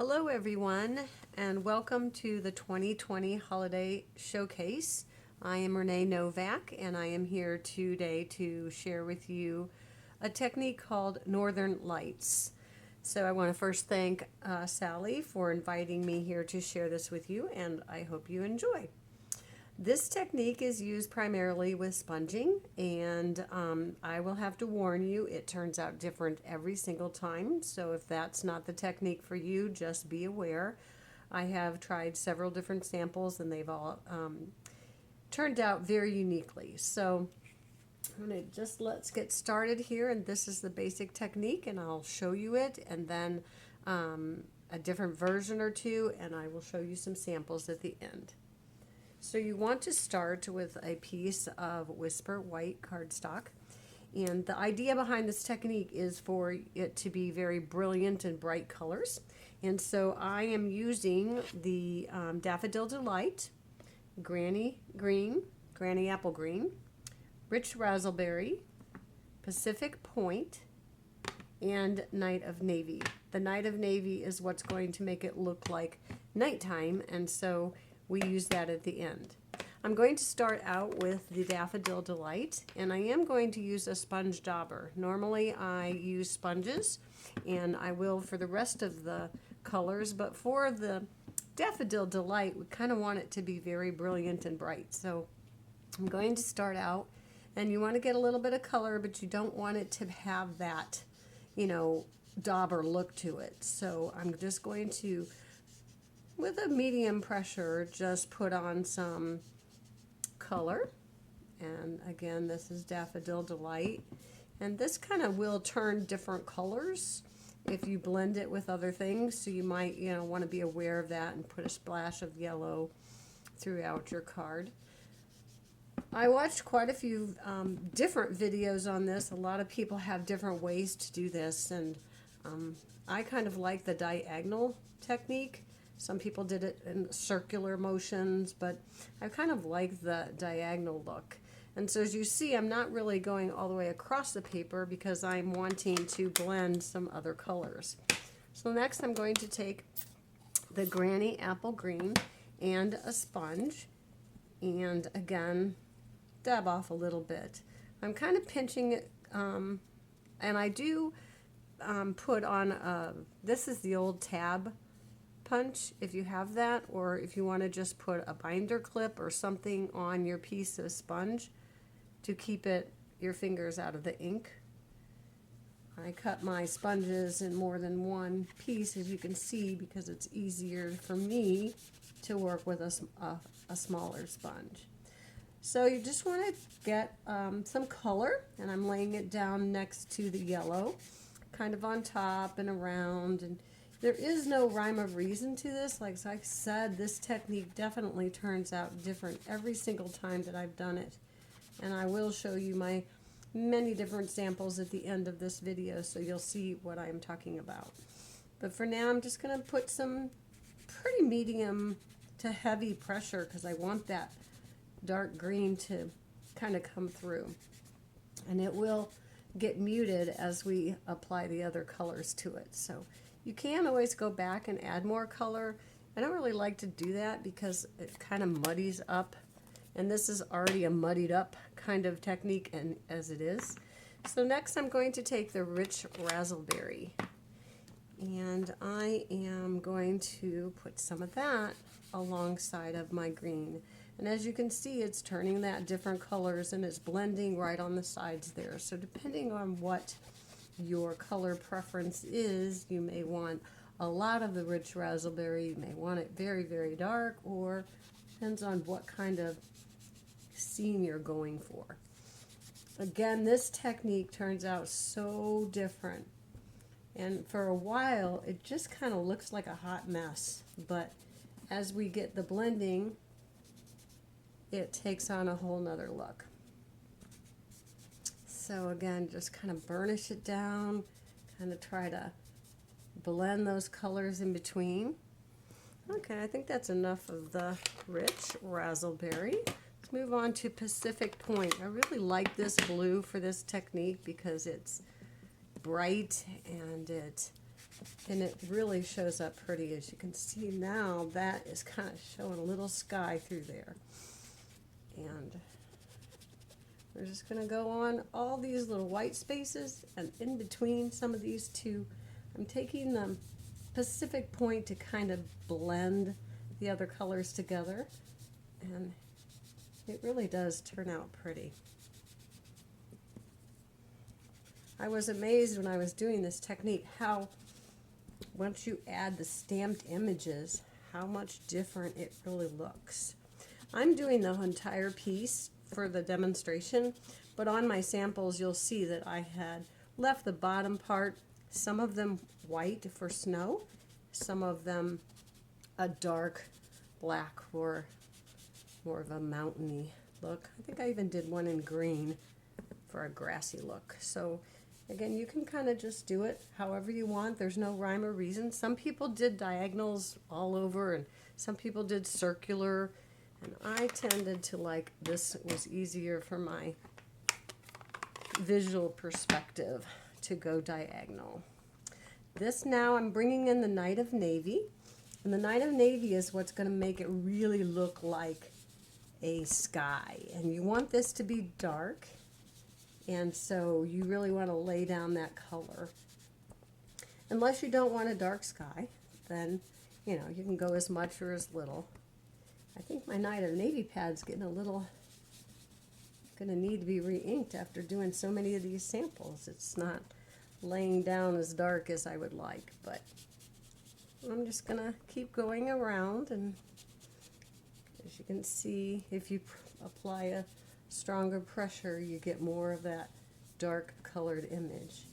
Hello everyone, and welcome to the 2020 Holiday Showcase. I am Renee Novak, and I am here today to share with you a technique called Northern Lights. So I want to first thank Sally for inviting me here to share this with you, and I hope you enjoy. This technique is used primarily with sponging, and I will have to warn you, it turns out different every single time. So if that's not the technique for you, just be aware. I have tried several different samples, and they've all turned out very uniquely. So let's get started here, and this is the basic technique, and I'll show you it, and then a different version or two, and I will show you some samples at the end. So you want to start with a piece of Whisper white cardstock. And the idea behind this technique is for it to be very brilliant and bright colors. And so I am using the Daffodil Delight, Granny Apple Green, Rich Razzleberry, Pacific Point, and Night of Navy. The Night of Navy is what's going to make it look like nighttime, and so we use that at the end. I'm going to start out with the Daffodil Delight, and I am going to use a sponge dauber. Normally I use sponges, and I will for the rest of the colors, but for the Daffodil Delight, we kind of want it to be very brilliant and bright. So I'm going to start out, and you want to get a little bit of color, but you don't want it to have that, dauber look to it. So I'm just going to, with a medium pressure, just put on some color. And again, this is Daffodil Delight. And this kind of will turn different colors if you blend it with other things. So you might, want to be aware of that and put a splash of yellow throughout your card. I watched quite a few different videos on this. A lot of people have different ways to do this, and I kind of like the diagonal technique. Some people did it in circular motions, but I kind of like the diagonal look. And so as you see, I'm not really going all the way across the paper because I'm wanting to blend some other colors. So next I'm going to take the Granny Apple Green and a sponge, and again, dab off a little bit. I'm kind of pinching it, and I do put on, this is the old tab punch, if you have that, or if you want to just put a binder clip or something on your piece of sponge to keep your fingers out of the ink. I cut my sponges in more than one piece, as you can see, because it's easier for me to work with a smaller sponge. So you just want to get some color, and I'm laying it down next to the yellow, kind of on top and around, and there is no rhyme of reason to this. Like I said, this technique definitely turns out different every single time that I've done it. And I will show you my many different samples at the end of this video, so you'll see what I'm talking about. But for now, I'm just going to put some pretty medium to heavy pressure because I want that dark green to kind of come through. And it will get muted as we apply the other colors to it. So you can always go back and add more color. I don't really like to do that because it kind of muddies up, and this is already a muddied up kind of technique and as it is. So next I'm going to take the Rich Razzleberry, and I am going to put some of that alongside of my green. And as you can see, it's turning that different colors, and it's blending right on the sides there. So depending on what your color preference is, you may want a lot of the Rich Razzleberry, you may want it very, very dark, or depends on what kind of scene you're going for. Again, this technique turns out so different, and for a while it just kind of looks like a hot mess, but as we get the blending, it takes on a whole nother look. So again, just kind of burnish it down, kind of try to blend those colors in between. Okay, I think that's enough of the Rich Razzleberry. Let's move on to Pacific Point. I really like this blue for this technique because it's bright and it And it really shows up pretty. As you can see now, that is kind of showing a little sky through there. And we're just going to go on all these little white spaces, and in between some of these two, I'm taking the Pacific point to kind of blend the other colors together. And it really does turn out pretty. I was amazed when I was doing this technique how once you add the stamped images, how much different it really looks. I'm doing the entire piece for the demonstration, but on my samples you'll see that I had left the bottom part, some of them white for snow, some of them a dark black for more of a mountainy look. I think I even did one in green for a grassy look. So again, you can kind of just do it however you want. There's no rhyme or reason. Some people did diagonals all over, and some people did circular, and I tended to like this. Was easier for my visual perspective to go diagonal. This now I'm bringing in the Night of Navy, and the Night of Navy is what's going to make it really look like a sky. And you want this to be dark, and so you really want to lay down that color. Unless you don't want a dark sky, then you know you can go as much or as little. I think my Night of Navy pad's getting a little, gonna need to be re-inked after doing so many of these samples. It's not laying down as dark as I would like, but I'm just gonna keep going around, and as you can see, if you apply a stronger pressure, you get more of that dark colored image.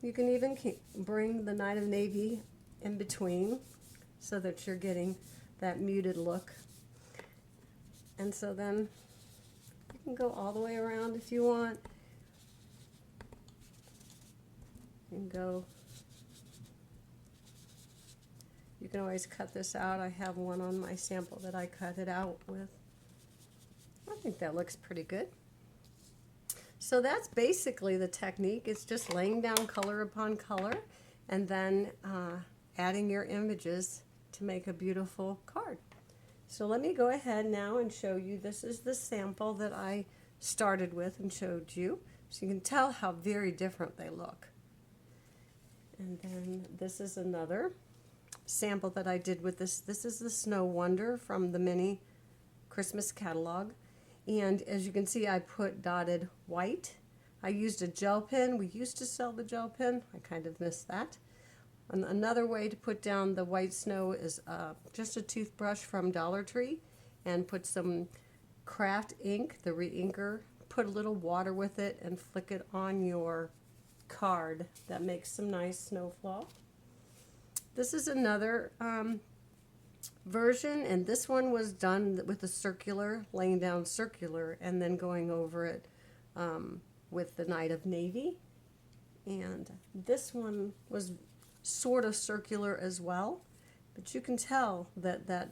You can even bring the Night of Navy in between so that you're getting that muted look. And so then you can go all the way around if you want. And go. You can always cut this out. I have one on my sample that I cut it out with. I think that looks pretty good. So that's basically the technique. It's just laying down color upon color and then adding your images to make a beautiful card. So let me go ahead now and show you. This is the sample that I started with and showed you. So you can tell how very different they look. And then this is another sample that I did with this. This is the Snow Wonder from the mini Christmas catalog. And as you can see, I put dotted white. I used a gel pen. We used to sell the gel pen. I kind of missed that. And another way to put down the white snow is just a toothbrush from Dollar Tree, and put some craft ink, the re-inker, put a little water with it and flick it on your card. That makes some nice snowfall. This is another version, and this one was done with a circular, laying down circular and then going over it with the Night of Navy. And this one was sort of circular as well, but you can tell that that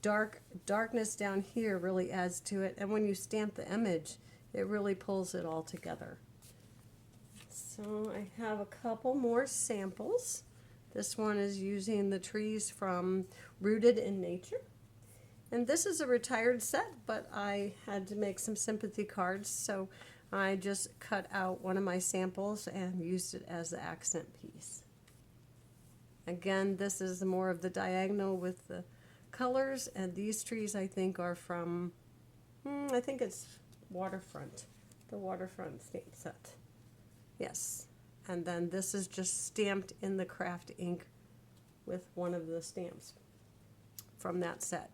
darkness down here really adds to it, and when you stamp the image, it really pulls it all together. So I have a couple more samples. This one is using the trees from Rooted in Nature. And this is a retired set, but I had to make some sympathy cards, so I just cut out one of my samples and used it as the accent piece. Again, this is more of the diagonal with the colors, and these trees I think are from, I think it's Waterfront, the Waterfront stamp set. Yes. And then this is just stamped in the craft ink with one of the stamps from that set.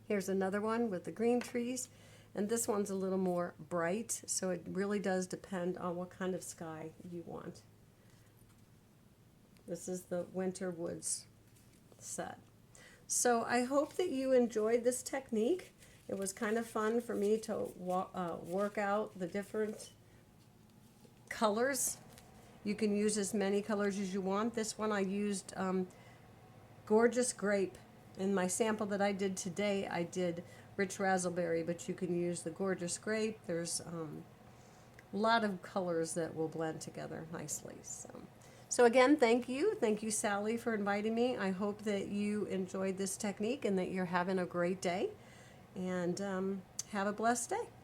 Here's another one with the green trees, and this one's a little more bright, so it really does depend on what kind of sky you want. This is the Winter Woods set. So I hope that you enjoyed this technique. It was kind of fun for me to work out the different colors. You can use as many colors as you want. This one I used Gorgeous Grape. In my sample that I did today, I did Rich Raspberry, but you can use the Gorgeous Grape. There's a lot of colors that will blend together nicely. So again, thank you. Thank you, Sally, for inviting me. I hope that you enjoyed this technique and that you're having a great day. And have a blessed day.